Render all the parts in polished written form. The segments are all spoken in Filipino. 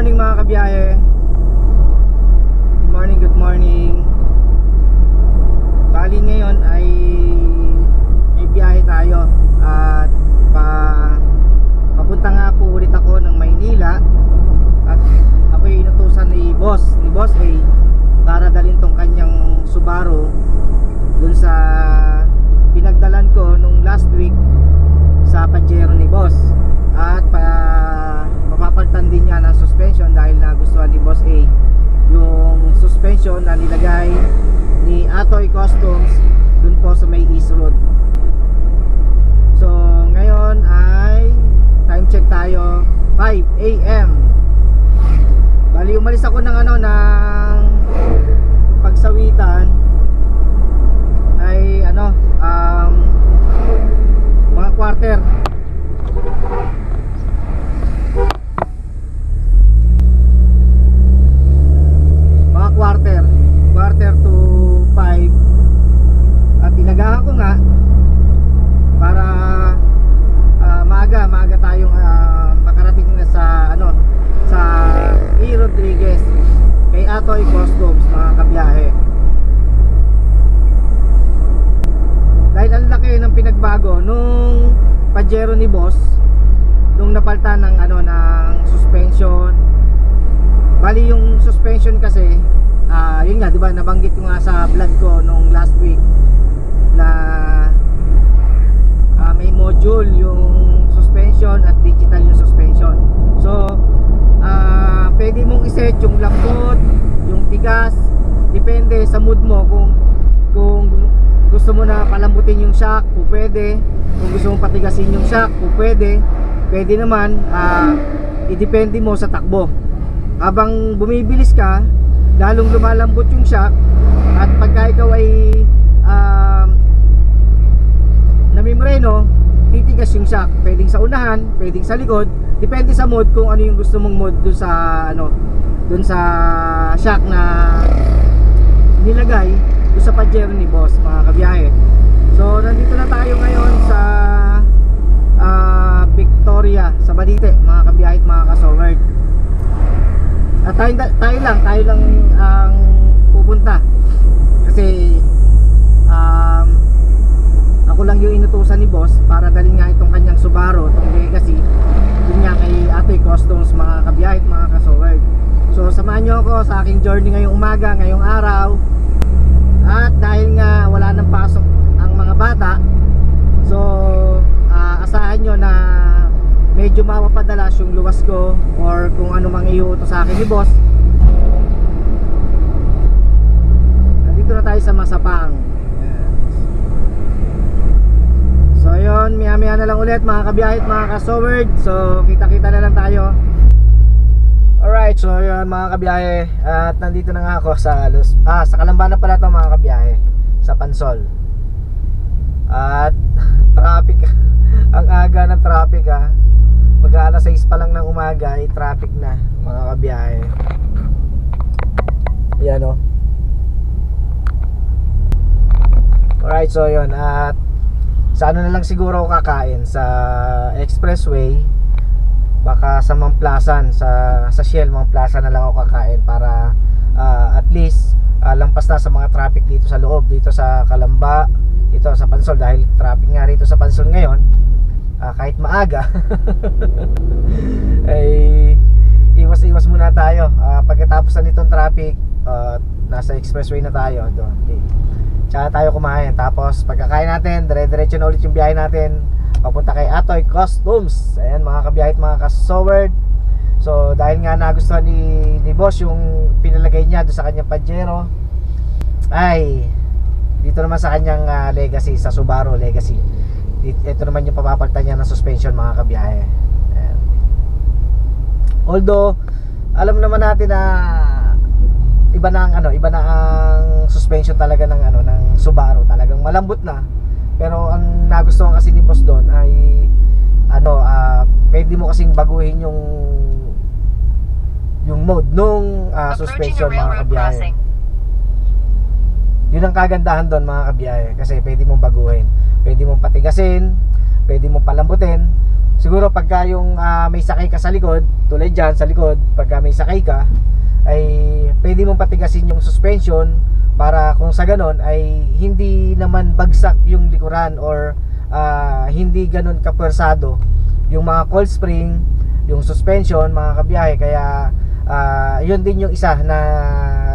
morning mga kabiyahe. Good morning. Bali ngayon ay may biyahe tayo at papunta nga po ulit ako ng Maynila. At ako ay inutusan ni Boss A para dalhin tong kanyang Subaru dun sa pinagdalan ko nung last week sa Pajero ni Boss. At mapapalitan din niya ng suspension dahil nagustuhan ni Boss A yung suspension na nilagay ni Atoy Customs dun po sa may East Road. So ngayon ay time check tayo, 5 AM. Bali umalis ako ng ng pagsawitan ay mga quarter. Quarter to 5 at tinagahan ko nga para maaga tayong makarating na sa E. Rodriguez kay Atoy Customs mga kabiyahe. Dahil ang laki ng pinagbago nung Pajero ni Boss nung napalitan ng ng suspension. Bali yung suspension kasi yun nga, 'di ba, nabanggit ko nga sa vlog ko nung last week na may module yung suspension at digital yung suspension. So pwede mong iset yung lambot, yung tigas, depende sa mood mo kung gusto mo na palambutin yung shock, pwede. Kung gusto mong patigasin yung shock, pwede. Pwede naman idepende mo sa takbo. Habang bumibilis ka, lalong lumalambot yung shock, at pagka ikaw ay namimreno, titigas yung shock. Pwedeng sa unahan, pwedeng sa likod, depende sa mode kung ano yung gusto mong mode dun sa shock na nilagay dun sa Pajero ni Boss mga kabiyahe. So nandito na tayo ngayon sa Victoria, sa Balite mga kabiyahe at mga kasowerd. At tayo lang ang pupunta kasi ako lang yung inutusan ni Boss para dalhin nga itong kanyang Subaru, itong Legacy, yun nga kay Atoy Customs mga kabiyahe at mga kasowerd. So samahan nyo ako sa aking journey ngayong umaga, ngayong araw. At dahil nga wala nang pasok ang mga bata, so asahan nyo na medyo mapapadalas yung luwas ko or kung ano mang iuutos sa akin ni Boss. Nandito na tayo sa Masapang. So yun, maya na lang ulit mga kabiyahe at mga kasowerd. So kita-kita na lang tayo. Alright, so yun mga kabiyahe, at nandito na nga ako sa Kalambana pala to mga kabiyahe, sa Pansol. At traffic ang aga ng traffic mag-alas 6 pa lang ng umaga ay traffic na mga kabiyahe. Yan o. Alright, so yun, at sa na lang siguro ako kakain sa expressway, baka sa Mamplasan, sa Shell Mamplasan na lang ako kakain para at least lampas na sa mga traffic dito sa loob, dito sa Kalamba, dito sa Pansol, dahil traffic nga rito sa Pansol ngayon. Kahit maaga ay iwas muna tayo. Pagkatapos na nitong traffic, nasa expressway na tayo doon. Okay. Tsaka tayo kumain. Tapos pagkakain natin, dire-diretso na ulit yung biyahe natin papunta kay Atoy Customs. Ayan mga kabiyahe at mga kasowerd. So dahil nga nagustuhan ni Boss yung pinalagay niya doon sa kanyang Pajero, ay dito naman sa kanyang Legacy, sa Subaru Legacy, ito naman yung papapalitan niya ng suspension mga kabiyahe. Ayan. Although alam naman natin na iba na ang suspension talaga ng Subaru, talagang malambot na. Pero ang nagustuhan kasi ni Boss doon ay pwede mo kasing baguhin yung mode nung suspension mga kabiyahe. Yun ang kagandahan doon mga kabiyahe, kasi pwede mong baguhin, pwede mong patigasin, pwede mo palambutin. Siguro pagka yung may sakay ka sa likod, tulad dyan sa likod, pagka may sakay ka, ay pwede mong patigasin yung suspension para kung sa ganon ay hindi naman bagsak yung likuran or hindi ganon kapersado yung mga coil spring, yung suspension, mga kabiyahe. Kaya yun din yung isa na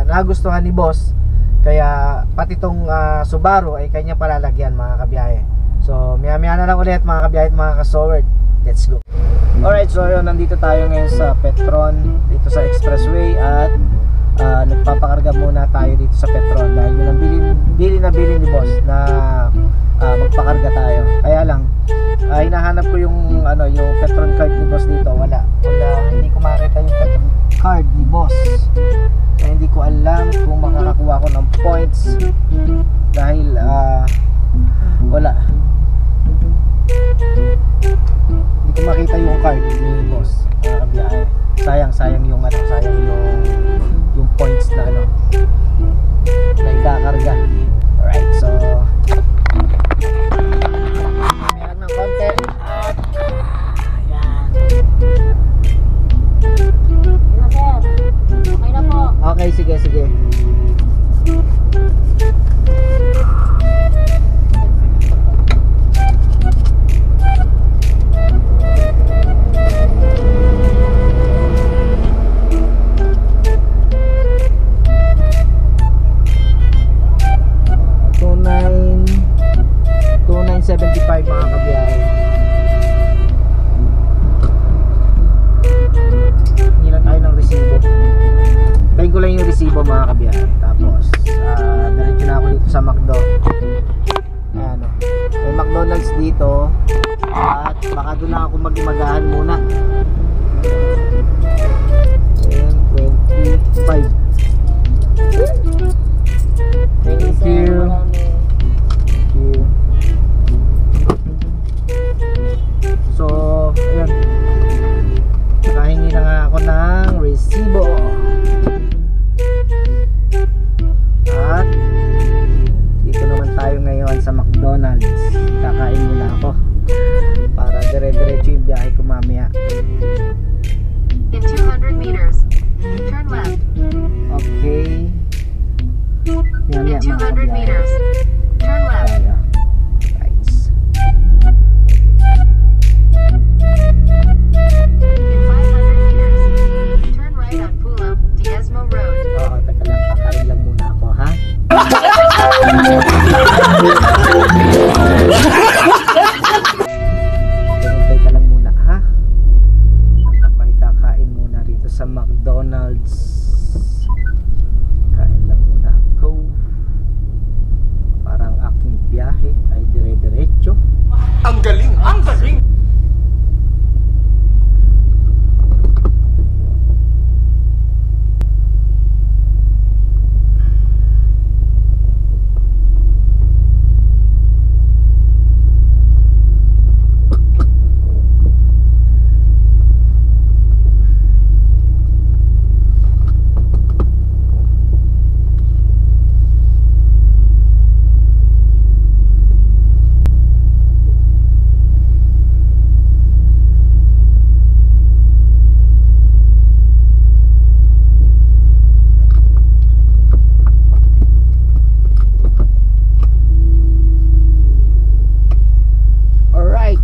nagustuhan ni boss, kaya pati tong Subaru ay kanya palalagyan, mga kabiyahe. So maya maya na lang ulit, mga kabiyahe at mga kasoward, let's go. Alright, so yun, nandito tayo ngayon sa Petron, dito sa Expressway, at nagpapakarga muna tayo dito sa Petron dahil yun ang bilin ni boss na magpakarga tayo. Kaya lang hinahanap ko yung yung Petron card ni boss dito. Wala, hindi ko makita yung Petron card ni boss, kaya hindi ko alam kung makakakuha ko ng points dahil wala, hindi ko makita yung card ni boss, mga kabiyahe. Sayang yung yung points na na ikakarga. Alright, so meron ng konti at ayan. Ano sir? Okay na po. Okay, sige. $29.75 mga kabiyahe. Hingilan tayo ng resibo. Tayin ko lang yung resibo, mga kabiyahe. Tapos diretso na ako dito sa McDo. Ayan, may McDonald's dito, at baka doon na ako magmagahan muna. 10.25. Thank you. So, ayan, nakahingi na nga ako ng resibo. At dito naman tayo ngayon sa McDonald's. Kakain muna ako para dire-diretso yung biyahe ko mamaya. In 200 meters, turn left. Okay. In 200 meters, turn left. In 500 meters, turn right on Pulo, Diezmo Road. Oo, teka lang, kakain lang muna ako, ha? Hintay ka lang muna, ha? Ako ay kakain muna rito sa McDonald's. Kain lang muna ako para ang aking biyahe ay dire-diretso. Ang galing! Ang galing!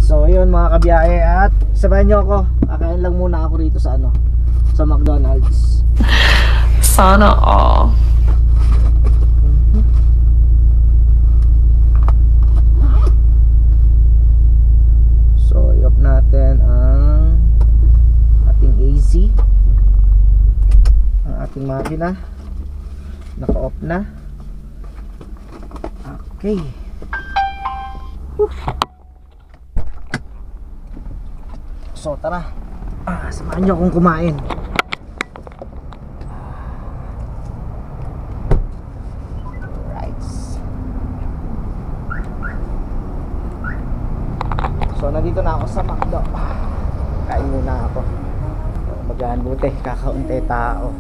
So ayun, mga kabiyahe, at sabayan nyo ako, kakain lang muna ako rito sa sa McDonald's. Sana all. So i-off natin ang ating AC, ang ating makina naka-off na. Okay. So tara, samahan nyo akong kumain. Right. So nandito na ako sa McDo. Kain muna ako. Magahan buti, kakaunti tao.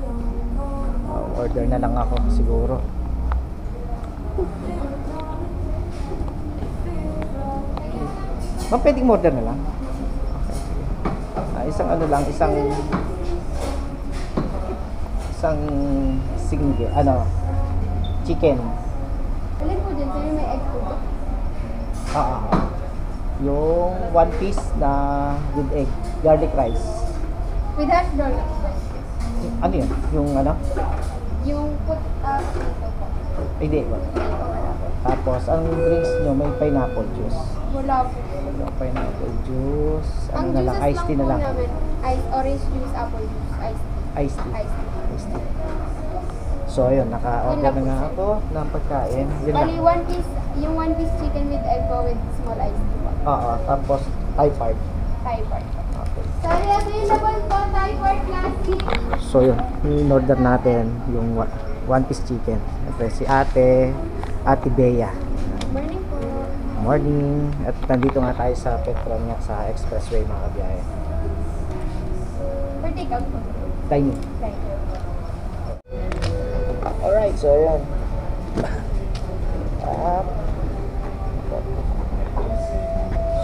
Order na lang ako siguro. Ma'am, pwedeng order na lang. Isang ano lang, isang single, chicken. Alin po din, sir, may egg po ba? Yung one piece na with egg, garlic rice. With hash garlic. Ano yun? Yung ano? Yung put dito po. Hindi. Tapos, ang drinks nyo, may pineapple juice. Wala po. Pineapple juice. Ang Ano na lang? juices Iced tea na lang. po namin, orange juice, apple juice, iced tea. Iced tea. Iced tea. Iced tea. So, ayun. Naka-order na nga ako ng pagkain. Yun Bali, lang. yung one piece chicken with egg po with small iced tea po. Tapos, Thai part. Thai part po. Okay. Sorry, available po, Thai part classic. So, yun. In-order natin yung one piece chicken. Siyempre, si Ate Bea. Morning po. Morning. At nandito nga tayo sa Petron nga sa Expressway, mga kabiyahe. For take out po. Dining. Right. Alright, so yun.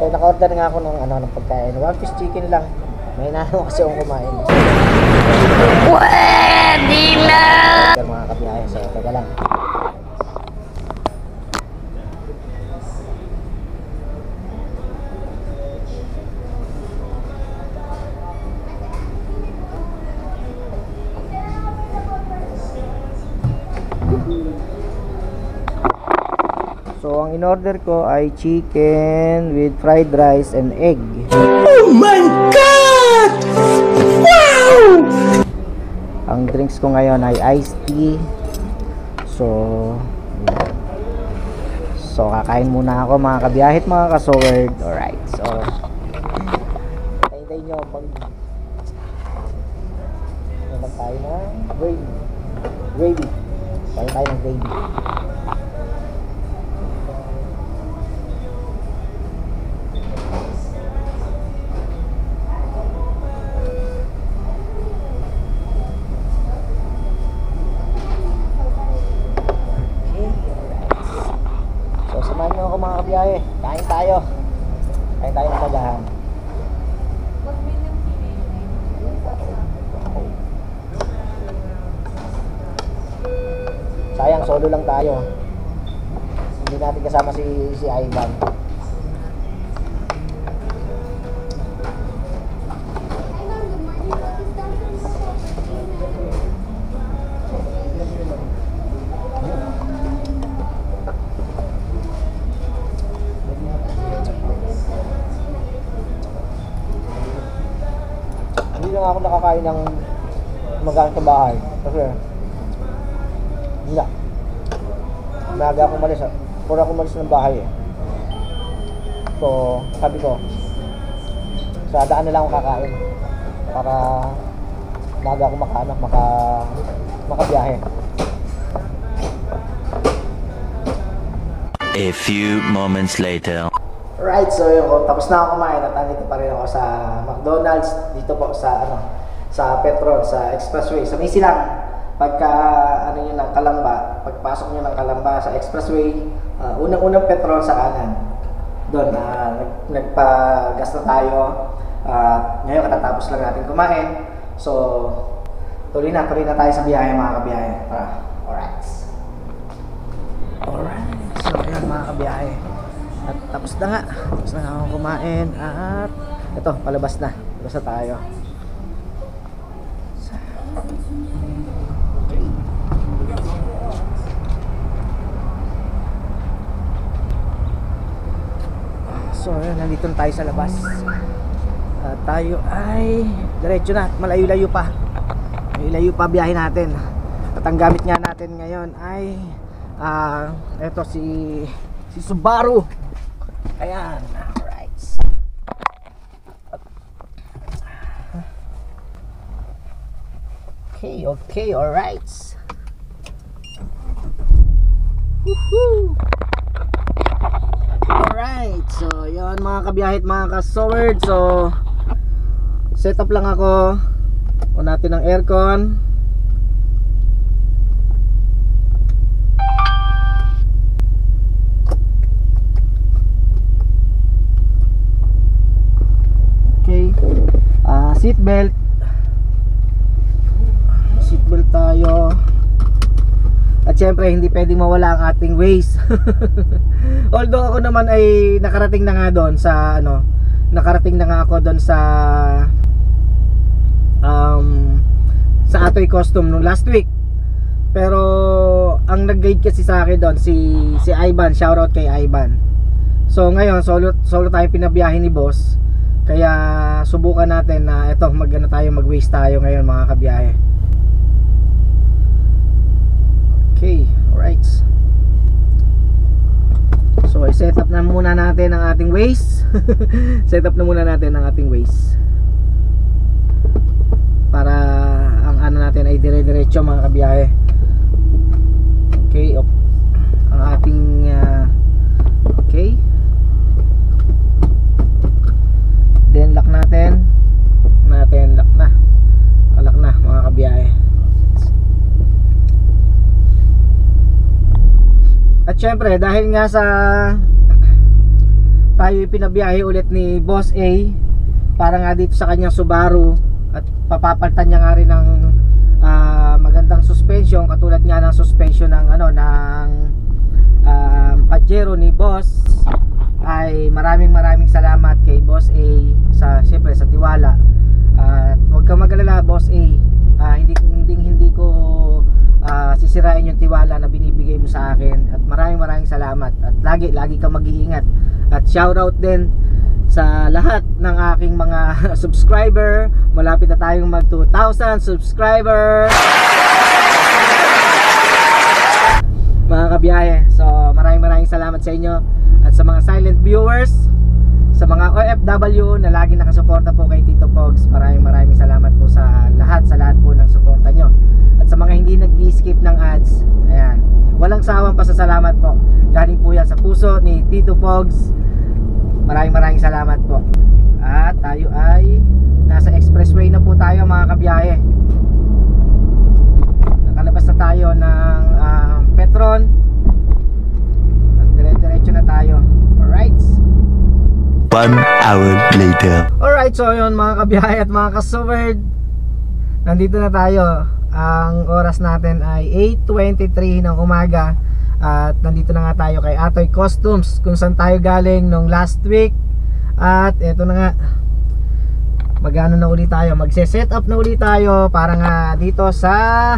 So naka-order nga ako ng pagkain. One piece chicken lang. May nanaw kasi akong kumain. Pwede na! Mga kabiyahe, so taga lang. So, ang in-order ko ay chicken with fried rice and egg. Oh my God! Wow! Ang drinks ko ngayon ay iced tea. So, yan. So, kakain muna ako mga kabiyahit, mga kasowerd. Alright, so, tayo nyo pag naman tayo ng gravy. Tayo ng gravy. Mga kabiyahe, kain tayo ng magahan. Sayang, solo lang tayo. Hindi natin kasama si Ivan. Hindi lang ako nakakain ng magahan sa bahay kasi maaga akong malis, pura akong malis ng bahay eh. So sabi ko sa daan na lang ako kakain para maaga akong makabiyahe. A few moments later. Right, so yun, tapos na ako kumain at nandito pa rin ako sa McDonald's dito po sa sa Petron, sa Expressway, sa may silang pagka ng Kalamba, pagpasok niyo ng Kalamba sa Expressway, unang-unang Petron sa kanan. Doon nagpa-gas na tayo. Ngayon katatapos lang natin kumain. So tuloy na tayo sa biyahe mga kabiyahe. Alright. So ayan mga kabiyahe. At tapos na nga akong kumain at ito, palabas na tayo. So ayan, nandito na tayo sa labas. Tayo ay diretso na, malayo-layo pa biyahe natin. At ang gamit nga natin ngayon ay eto si Subaru. Ayan, alright. Okay, alright. Woohoo! Alright, so yun mga kabiyahit, mga kasowerd. So set up lang ako. On natin ng aircon. Seatbelt tayo. At syempre hindi pwedeng mawala ang ating Waze. Although ako naman ay nakarating na nga doon sa nakarating na nga ako doon sa Atoy Custom nung last week. Pero ang nag-guide kasi sa akin doon si Ivan, shoutout kay Ivan. So ngayon solo tayo pinabiyahe ni boss. Kaya subukan natin na mag-Waze tayo ngayon mga kabiyahe. Okay, alright. So i-set up na muna natin ang ating Waze. Set up na muna natin ang ating Waze para ang natin ay dire-diretso mga kabiyahe. Okay, ang ating okay. Then lock natin. Lock na mga kabiyahe. At syempre dahil nga sa tayo pinabiyahe ulit ni Boss A para nga dito sa kanyang Subaru at papapalitan niya nga rin ng magandang suspension katulad nga ng suspension ng Pajero ni Boss, ay maraming salamat kay Boss A syempre sa tiwala. At huwag kang mag-alala Boss A, hindi ko sisirain yung tiwala na binibigay mo sa akin. At maraming salamat. At lagi kang mag-iingat. At shoutout din sa lahat ng aking mga subscriber. Malapit na tayong mag 2,000 subscriber mga kabiyahe. So maraming salamat sa inyo. At sa mga silent viewers, sa mga OFW na lagi nakasuporta po kay Tito Pogs, maraming salamat po sa lahat po ng suporta nyo. At sa mga hindi nag-skip ng ads, ayan, walang sawang pasasalamat po. Galing po yan sa puso ni Tito Pogs. Maraming salamat po. At tayo ay nasa expressway na po tayo mga kabiyahe. Nakalabas na tayo ng Petron. At dire-diretso na tayo. Alright. 1 hour later. Alright, so yun mga kabiyahe at mga kasuberd, nandito na tayo. Ang oras natin ay 8:23 ng umaga. At nandito na nga tayo kay Atoy Customs, kung saan tayo galing nung last week. At eto na nga, magse-set up na ulit tayo para nga dito sa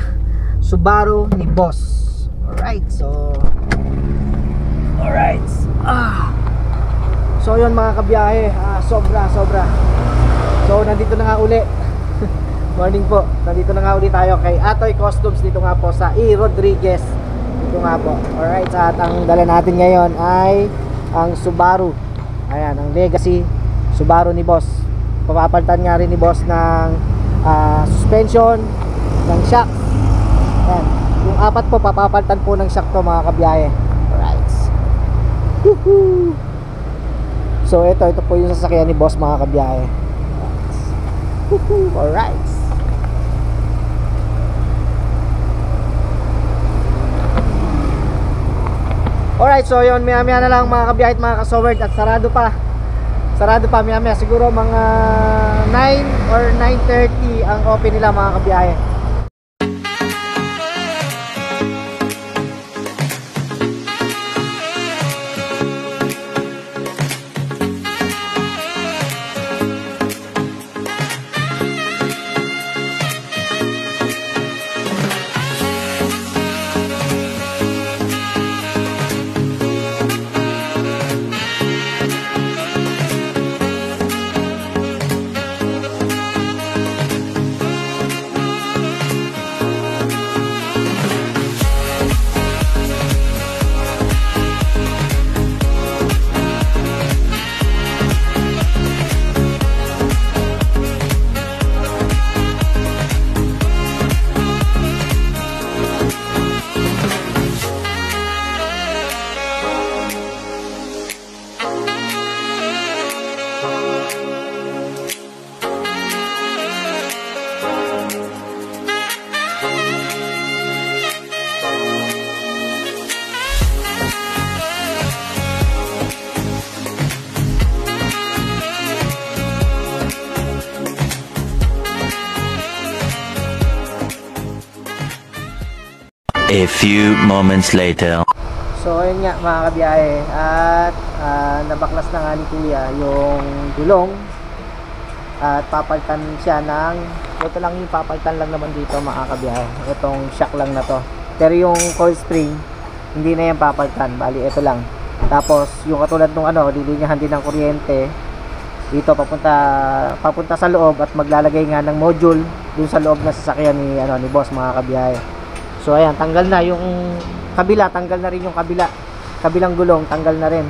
Subaru ni Boss. Alright, so so yun mga kabiyahe, sobra. So nandito na nga uli. Morning po, nandito na nga ulit tayo kay Atoy Customs, dito nga po sa E. Rodriguez. Dito nga po. Alright, at ang dala natin ngayon ay ang Subaru. Ayan, ang Legacy Subaru ni Boss. Papapalitan nga rin ni Boss ng suspension, ng shock. Ayan, yung 4 po papapalitan po ng shock to mga kabiyahe. Alright. Woohoo! So ito po yung sasakyan ni Boss mga kabiyahe. Alright. Alright, so yun, maya na lang mga kabiyahe at mga kasowerd. At sarado pa maya siguro mga 9 or 9:30 ang open nila mga kabiyahe. A few moments later. So ayun nga mga kabiyahe, at nabaklas na nga ni Kuya yung gulong at papalitan siya ng ito lang, yung papalitan lang naman dito mga kabiyahe, itong shock lang na to, pero yung coil spring hindi na yan papalitan, bali ito lang. Tapos yung katulad nung lilinyahan din ng kuryente dito papunta sa loob at maglalagay nga ng module dun sa loob na sasakyan ni boss mga kabiyahe. So ayan, tanggal na yung kabila, tanggal na rin yung kabilang gulong, tanggal na rin.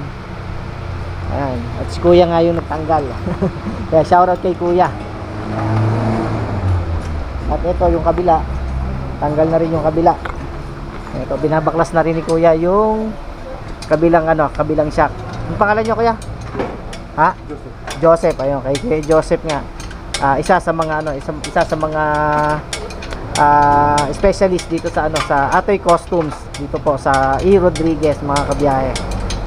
Ayan, at si Kuya nga yung nagtanggal. Kaya shoutout kay Kuya. At ito yung kabila, tanggal na rin yung kabila. Ito, binabaklas na rin ni Kuya yung kabilang shock. Ang pangalan nyo, Kuya? Ha? Joseph. Ayun, kay Joseph nga. Isa sa mga specialist dito sa Atoy Customs dito po sa E. Rodriguez mga kabiyahe.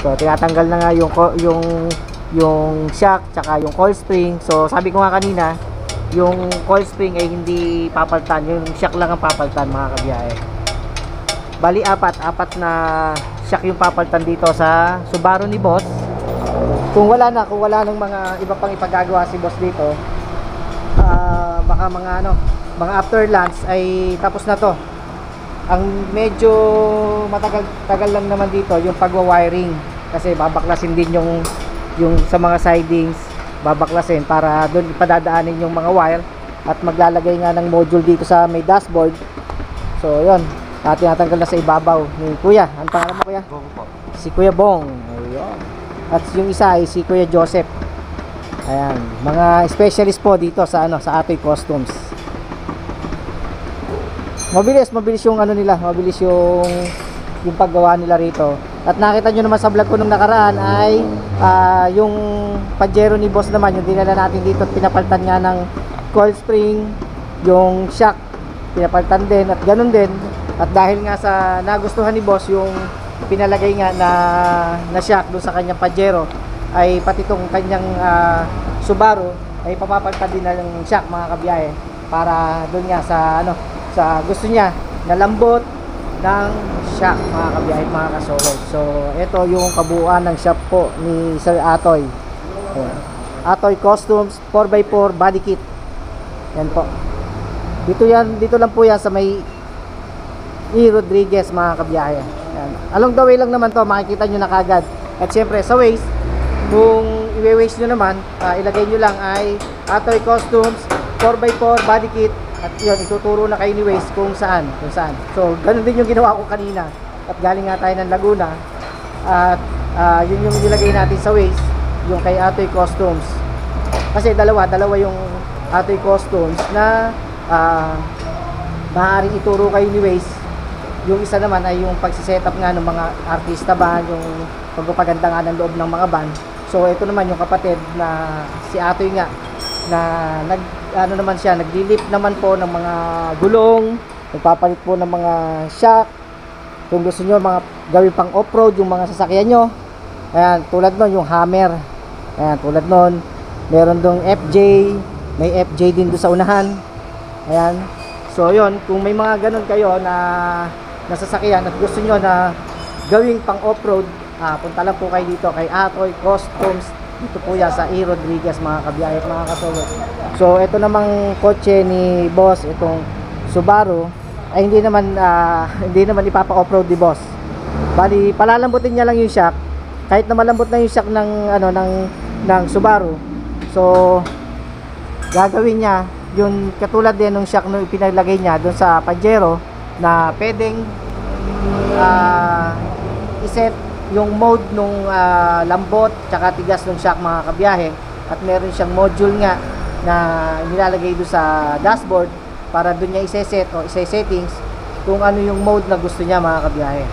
So tinatanggal na nga yung shock tsaka yung coil spring. So sabi ko nga kanina, yung coil spring ay hindi papalitan, yung shock lang ang papalitan mga kabiyahe. Bali apat na shock yung papalitan dito sa Subaru ni boss. Kung wala ng mga iba pang ipagagawa si boss dito, baka mga after lunch ay tapos na to. Ang medyo matagal lang naman dito yung pagwa-wiring, kasi babaklasin din yung sa mga sidings, babaklasin para doon ipadadaanin yung mga wire at maglalagay nga ng module dito sa may dashboard. So yun, tinatanggal na sa ibabaw ni Kuya. Ang pangalan mo, Kuya? Bong po. Si Kuya Bong. Ayun. At yung isa ay si Kuya Joseph. Ayan, mga specialist po dito sa Atoy Customs. Mabilis yung mabilis yung paggawa nila rito. At nakita nyo naman sa vlog ko nung nakaraan ay yung Pajero ni boss naman, yung dinala natin dito at pinapalitan nga ng coil spring, yung shock pinapalitan din at ganun din. At dahil nga sa nagustuhan ni boss yung pinalagay nga na shock doon sa kanyang Pajero, ay pati itong kanyang Subaru ay papapalitan din na ng shock mga kabiyahe, para doon nga sa gusto niya na lambot ng shock mga kabiyahe, mga kasolid. So ito yung kabuuan ng shop po ni Sir Atoy. Atoy Customs 4x4 body kit. Yan po. Dito lang po yan sa may E. Rodriguez mga kabiyahe. Yan. Along the way lang naman to, makikita nyo na kagad. At syempre sa Waze, kung i-waze nyo naman, ilagay nyo lang ay Atoy Customs 4x4 body kit. At yun, ituturo na kayo ni Waze kung saan. So, ganun din yung ginawa ko kanina. At galing nga tayo ng Laguna. At yun yung nilagay natin sa Waze, yung kay Atoy Customs. Kasi dalawa yung Atoy Customs na maaaring ituro kayo ni Waze. Yung isa naman ay yung pagsisetup nga ng mga artista ba, yung pagpapaganda nga ng loob ng mga band. So, ito naman yung kapatid na si Atoy nga, na naglilip naman po ng mga gulong, nagpapalit po ng mga shock. Kung gusto nyo mga gawin pang off-road yung mga sasakyan nyo, ayan, tulad nun yung Hammer, ayan, tulad nun meron dong FJ, may FJ din doon sa unahan. Ayan, so yun, kung may mga ganun kayo na sasakyan at gusto nyo na gawing pang off-road, punta lang po kayo dito kay Atoy Customs. Ito po yan sa E. Rodriguez mga kabiyahe at mga kasolid. So ito namang kotse ni boss, itong Subaru, ay hindi naman ipapa off-road ni boss. Bali palalambutin niya lang yung shock. Kahit na malambot na yung shock ng Subaru, so gagawin niya yung katulad din ng shock na pinalagay niya doon sa Pajero, na pwedeng iset yung mode nung lambot tsaka tigas ng shock mga kabiyahe. At meron siyang module nga na nilalagay doon sa dashboard para doon niya iseset o isesettings kung ano yung mode na gusto niya mga kabiyahe.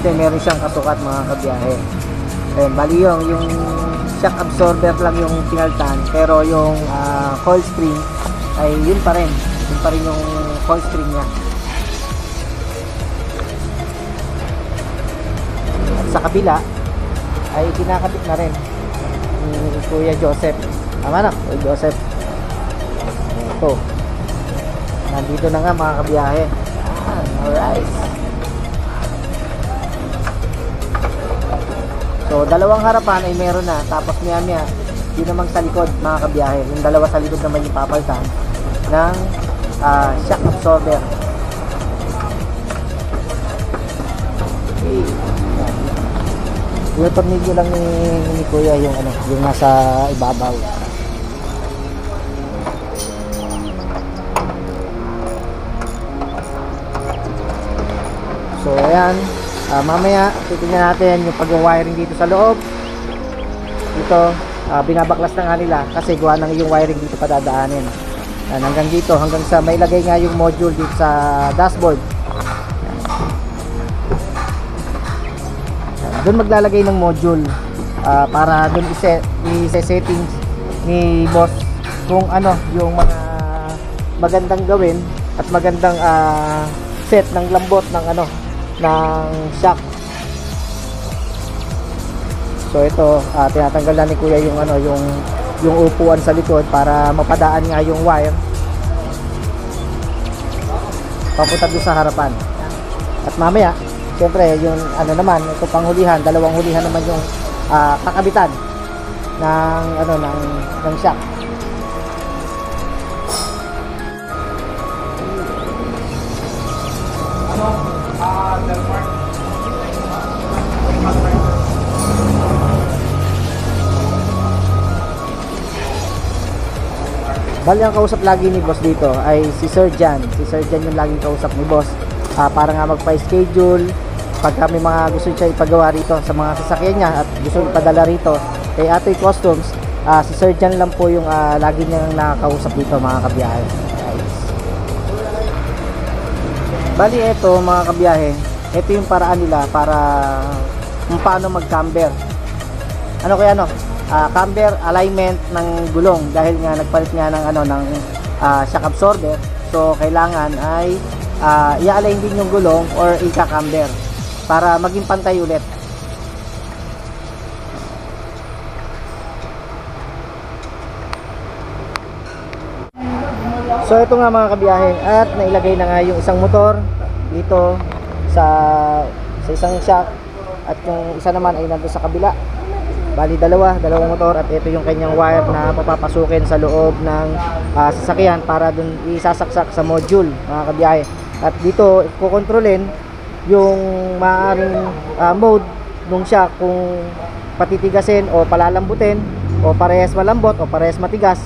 system, meron siyang kasukat mga kabiyahe. Ayun, bali yung shock absorber lang yung pinaltan, pero yung coil spring ay yun pa rin yung coil spring niya. At sa kabila ay kinakabit na rin ni Kuya Joseph. Tama na, Kuya Joseph. Ito, nandito na nga mga kabiyahe. Alright. So, dalawang harapan ay meron na. Tapos maya yun namang sa likod mga kabiyahe. Yung dalawa sa likod naman yung papalitan ng shock absorber. Okay. Yung tornilyo lang ni Kuya yung yung nasa ibabaw. So, ayan. Mamaya titingnan natin yung pag-wiring dito sa loob. Dito binabaklas na nga nila kasi gawa ng yung wiring dito padadaanin. Hanggang dito, hanggang sa may lagay nga yung module dito sa dashboard. Doon maglalagay ng module para doon i-setting ni boss kung ano yung mga magandang gawin at magandang set ng lambot ng ng shock. So ito, tinatanggal na ni Kuya yung yung upuan sa likod para mapadaan nga yung wire papunta doon sa harapan. At mamaya, siyempre yung naman, ito panghulihan, dalawang hulihan naman yung kakabitan ng ng shock. Bali ang kausap lagi ni boss dito ay si Sir Jan. Si Sir Jan yung laging kausap ni boss para nga magpa-schedule pagka may mga gusto siya ipagawa rito sa mga sasakyan niya at gusto ipadala rito kay Atoy Customs. Si Sir Jan lang po yung lagi niyang nakakausap dito mga kabiyahe. Bali ito mga kabiyahe, ito yung paraan nila para kung paano mag-camber. Camber alignment ng gulong dahil nga nagpalit nga ng shock absorber. So kailangan ay i-align din yung gulong or i-camber para maging pantay ulit. So ito nga mga kabiyahe, at nailagay na nga yung isang motor dito sa isang shock at yung isa naman ay nandun sa kabila. Bali dalawang motor at ito yung kanyang wire na papapasukin sa loob ng sasakyan para dun isasaksak sa module mga kabiyahe. At dito kukontrolin yung maaaring mode nung shock, kung patitigasin o palalambutin o parehas malambot o parehas matigas.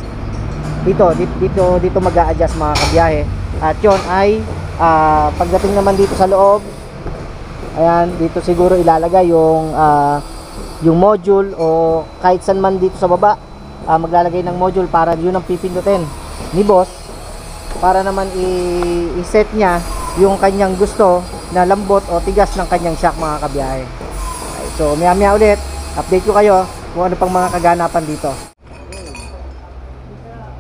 Dito mag-a-adjust mga kabiyahe. At yun ay pagdating naman dito sa loob, ayan, dito siguro ilalagay yung module o kahit saan man dito sa baba maglalagay ng module para yun ang pipindutin ni boss para naman i-set niya yung kanyang gusto na lambot o tigas ng kanyang shock mga kabiyahe. Okay, so maya ulit update ko kayo kung ano pang mga kaganapan dito.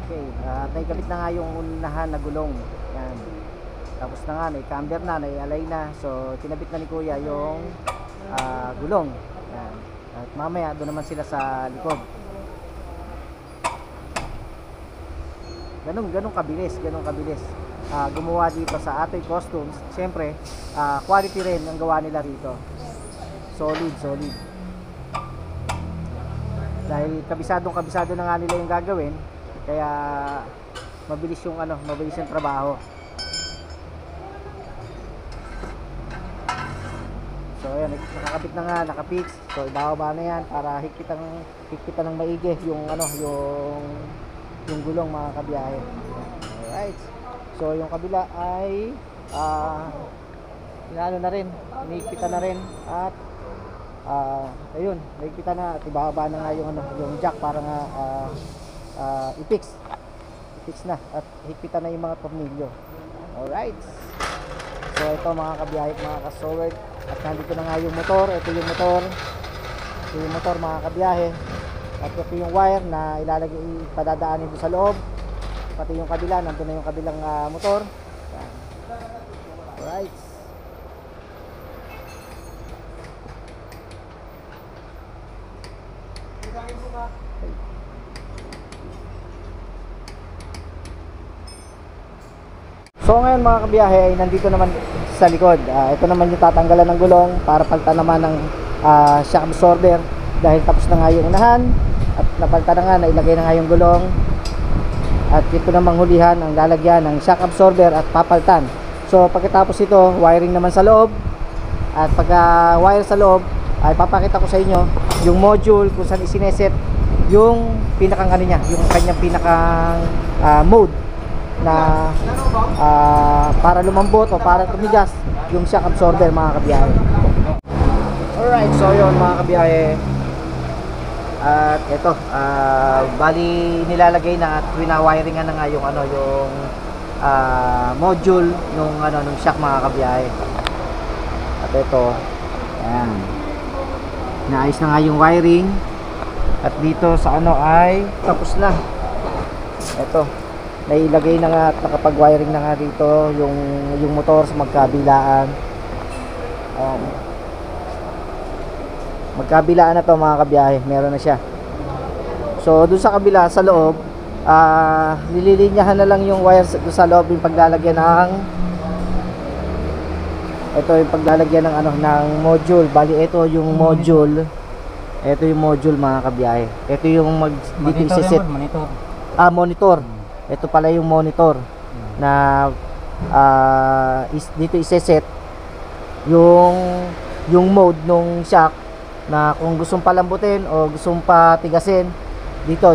Okay, naikabit na nga yung unahan na gulong. Yan. Tapos na nga, camber na, nai-align na. So kinabit na ni Kuya yung gulong. Yan. At mamaya doon naman sila sa likod. Ganun kabilis. Gumawa dito sa Atoy Customs. Siyempre, quality rin ang gawa nila rito. Solid. Dahil kabisado na nga nila yung gagawin, kaya mabilis yung trabaho. So ayan, nakakabit na nga, nakapix. So ibababa na yan para higpitan ng maigi yung gulong mga kabiyahe. Alright. So yung kabila ay hinihigpitan na rin at ayun, nahigpitan na at ibababa na nga yung jack para nga i-fix na at higpitan na yung mga tornilyo. Alright. So ito mga kabiyahe, mga ka-soward, At nandito na nga yung motor. Ito yung motor. Ito yung motor mga kabiyahe. At ito yung wire na ilalagay, padadaanin doon sa loob. Pati yung kabila, nandun na yung kabilang motor. Yan. Alright. So ngayon mga kabiyahe ay nandito naman sa likod. Ito naman yung tatanggalan ng gulong para palitan naman ng shock absorber dahil tapos na nga yung unahan at napalitan na nga, nailagay na nga yung gulong. At ito namang hulihan ang lalagyan ng shock absorber at papalitan. So pagkatapos ito, wiring naman sa loob. At pagka wire sa loob ay papakita ko sa inyo yung module kung saan isineset yung pinakang ano niya, yung kanyang pinakang mode na para lumambot o para tumigas yung shock absorber mga kabiyahe. Alright, so yun mga kabiyahe. At ito, bali nilalagay na at winawiringan na nga yung ano, yung module nung ano, nung shock mga kabiyahe. At ito, ayan. Naayos na nga yung wiring. At dito sa ano ay tapos na. Ito, nailagay na nga at nakapag-wiring na nga dito yung motor sa magkabilaan. Magkabilaan na to mga kabiyahe, meron na siya. So doon sa kabila sa loob, nililinyahan na lang yung wires doon sa loob, yung paglalagyan ng ito yung paglalagyan ng ano, ng module. Bali ito yung module. Ito yung module mga kabiyahe. Ito yung dito iseset. Monitor. Monitor. Ito pala yung monitor na dito iseset yung mode nung shock na kung gustong palambutin o gustong patigasin dito.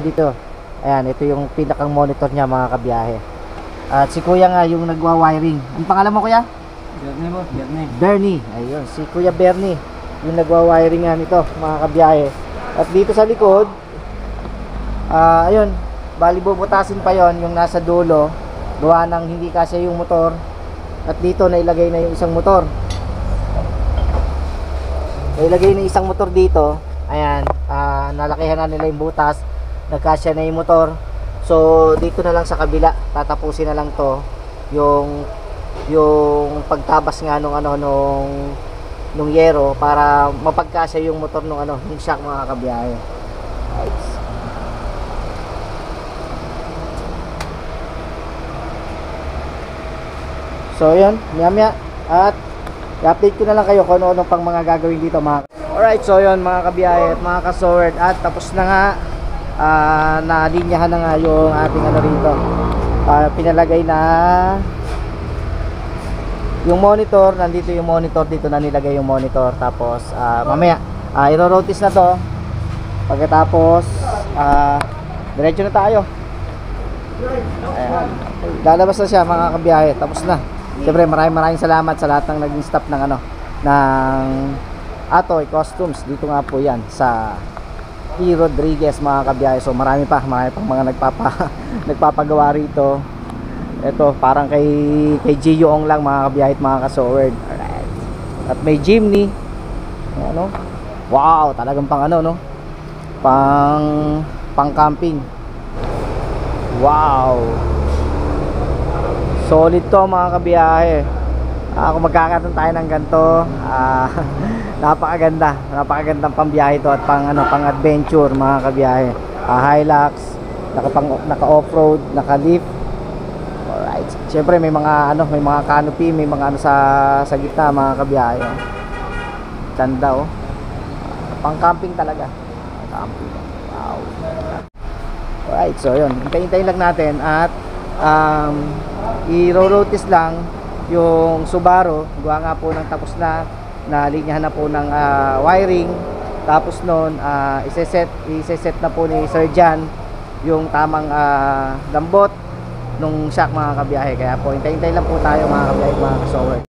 Ayan, ito yung pinakang monitor niya mga kabiyahe. At si kuya nga yung nagwa-wiring. Ang pangalan mo kuya? Bernie. Ayun, si kuya Bernie yung nagwa-wiring nga nito mga kabiyahe. At dito sa likod ayun, bali bubutasin pa yon yung nasa dulo, gawa ng hindi kasya yung motor. At dito nailagay na yung isang motor. Nailagay na isang motor dito. Ayan, nalakihan na nila yung butas, nagkasya na yung motor. So dito na lang sa kabila, tatapusin na lang to yung pagtabas nga nung ano nung yero para mapagkasya yung motor nung ano, yung shock mga kabiyahe. Right. So yun, maya at i-update ko na lang kayo kung ano pang mga gagawin dito mga. Alright, so yun mga kabiyahe at mga ka-sword, at tapos na nga, nalinyahan na nga yung ating ano rito. Pinalagay na yung monitor, nandito yung monitor, dito na nilagay yung monitor. Tapos mamaya iro-rotate na to. Pagkatapos diretso na tayo. Ayan, lalabas na siya mga kabiyahe, tapos na. Siyempre maraming salamat sa lahat ng naging staff ng ano, ng Atoy Customs. Dito nga po yan sa E. Rodriguez mga kabiyahe. So marami pang mga nagpapagawa rito. Ito parang kay Gio Ong lang mga kabiyahe at mga ka-sword. Alright. At may Jimny. Ano? Wow, talagang pang ano no? Pang camping. Wow. Solid to mga kabiyahe. Kung magkakaroon tayo ng ganito, napakagandang pambiyahe to at pang adventure mga kabiyahe. Hilux, naka off-road, naka lift. Alright. Siyempre may mga canopy, may mga sa gitna mga kabiyahe. Ganda oh. Pang camping talaga. Camping. Wow. Alright, so yun. Hintayin lang natin at i-rotate lang yung Subaru. Gawa nga po ng tapos na linyahan na po ng wiring. Tapos noon iseset na po ni Sir Jan yung tamang lambot nung shock mga kabiyahe. Kaya po hintayin lang po tayo mga kabiyahe, mga kasower.